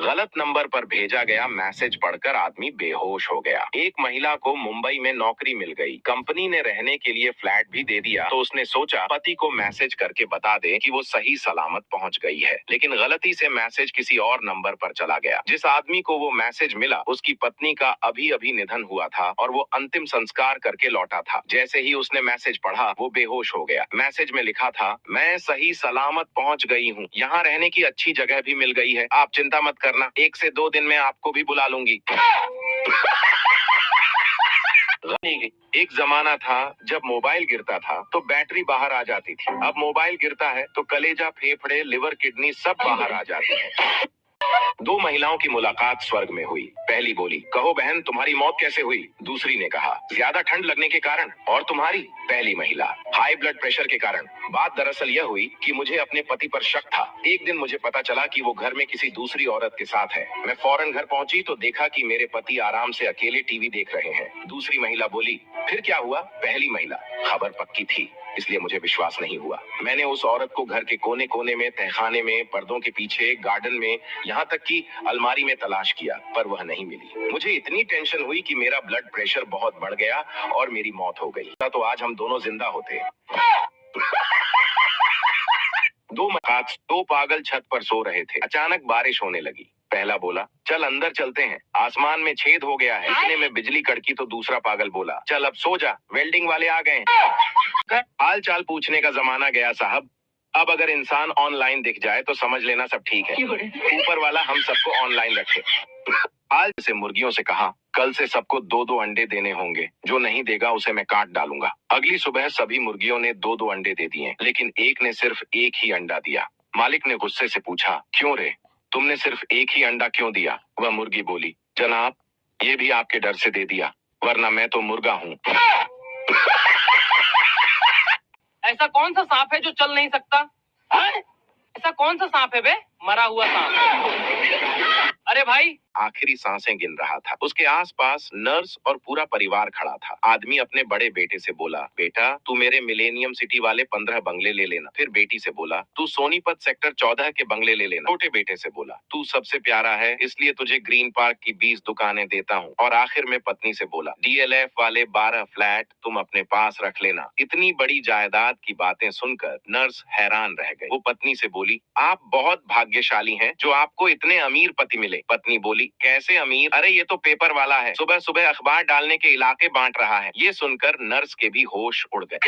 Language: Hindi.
गलत नंबर पर भेजा गया मैसेज पढ़कर आदमी बेहोश हो गया। एक महिला को मुंबई में नौकरी मिल गई। कंपनी ने रहने के लिए फ्लैट भी दे दिया, तो उसने सोचा पति को मैसेज करके बता दे कि वो सही सलामत पहुंच गई है। लेकिन गलती से मैसेज किसी और नंबर पर चला गया। जिस आदमी को वो मैसेज मिला, उसकी पत्नी का अभी अभी निधन हुआ था और वो अंतिम संस्कार करके लौटा था। जैसे ही उसने मैसेज पढ़ा, वो बेहोश हो गया। मैसेज में लिखा था, मैं सही सलामत पहुंच गई हूँ, यहाँ रहने की अच्छी जगह भी मिल गई है, आप चिंता मत करना, 1 से 2 दिन में आपको भी बुला लूंगी। एक जमाना था जब मोबाइल गिरता था तो बैटरी बाहर आ जाती थी। अब मोबाइल गिरता है तो कलेजा, फेफड़े, लिवर, किडनी सब बाहर आ जाते हैं। दो महिलाओं की मुलाकात स्वर्ग में हुई। पहली बोली, कहो बहन तुम्हारी मौत कैसे हुई? दूसरी ने कहा, ज्यादा ठंड लगने के कारण। और तुम्हारी? पहली महिला, हाई ब्लड प्रेशर के कारण। बात दरअसल यह हुई कि मुझे अपने पति पर शक था। एक दिन मुझे पता चला कि वो घर में किसी दूसरी औरत के साथ है। मैं फौरन घर पहुंची तो देखा कि मेरे पति आराम से अकेले टीवी देख रहे हैं। दूसरी महिला बोली, फिर क्या हुआ? पहली महिला, खबर पक्की थी, इसलिए मुझे विश्वास नहीं हुआ। मैंने उस औरत को घर के कोने कोने में, तहखाने में, पर्दों के पीछे, गार्डन में, यहाँ तक कि अलमारी में तलाश किया, पर वह नहीं मिली। मुझे इतनी टेंशन हुई कि मेरा ब्लड प्रेशर बहुत बढ़ गया और मेरी मौत हो गई। तो आज हम दोनों जिंदा होते। दो पागल छत पर सो रहे थे। अचानक बारिश होने लगी। पहला बोला, चल अंदर चलते हैं, आसमान में छेद हो गया है। इतने में बिजली कड़की तो दूसरा पागल बोला, चल अब सो जा, वेल्डिंग वाले आ गए हैं। हाल चाल पूछने का जमाना गया साहब। अब अगर इंसान ऑनलाइन दिख जाए तो समझ लेना सब ठीक है। ऊपर वाला हम सबको ऑनलाइन रखे। आज से मुर्गियों से कहा, कल से सबको 2-2 अंडे देने होंगे, जो नहीं देगा उसे मैं काट डालूंगा। अगली सुबह सभी मुर्गियों ने 2-2 अंडे दे दिए, लेकिन एक ने सिर्फ एक ही अंडा दिया। मालिक ने गुस्से से पूछा, क्यों रे, तुमने सिर्फ एक ही अंडा क्यों दिया? वह मुर्गी बोली, जनाब, ये भी आपके डर से दे दिया, वरना मैं तो मुर्गा हूँ। ऐसा कौन सा सांप है जो चल नहीं सकता? ऐसा कौन सा सांप है बे? मरा हुआ सांप। अरे भाई, आखिरी सांसें गिन रहा था। उसके आसपास नर्स और पूरा परिवार खड़ा था। आदमी अपने बड़े बेटे से बोला, बेटा तू मेरे मिलेनियम सिटी वाले 15 बंगले ले लेना। फिर बेटी से बोला, तू सोनीपत सेक्टर 14 के बंगले ले लेना। छोटे बेटे से बोला, तू सबसे प्यारा है इसलिए तुझे ग्रीन पार्क की 20 दुकानें देता हूँ। और आखिर में पत्नी से बोला, DLF वाले 12 फ्लैट तुम अपने पास रख लेना। इतनी बड़ी जायदाद की बातें सुनकर नर्स हैरान रह गई। वो पत्नी से बोली, आप बहुत भाग्यशाली हैं जो आपको इतने अमीर पति मिले। पत्नी बोली, कैसे अमीर? अरे ये तो पेपर वाला है, सुबह सुबह अखबार डालने के इलाके बांट रहा है। ये सुनकर नर्स के भी होश उड़ गए।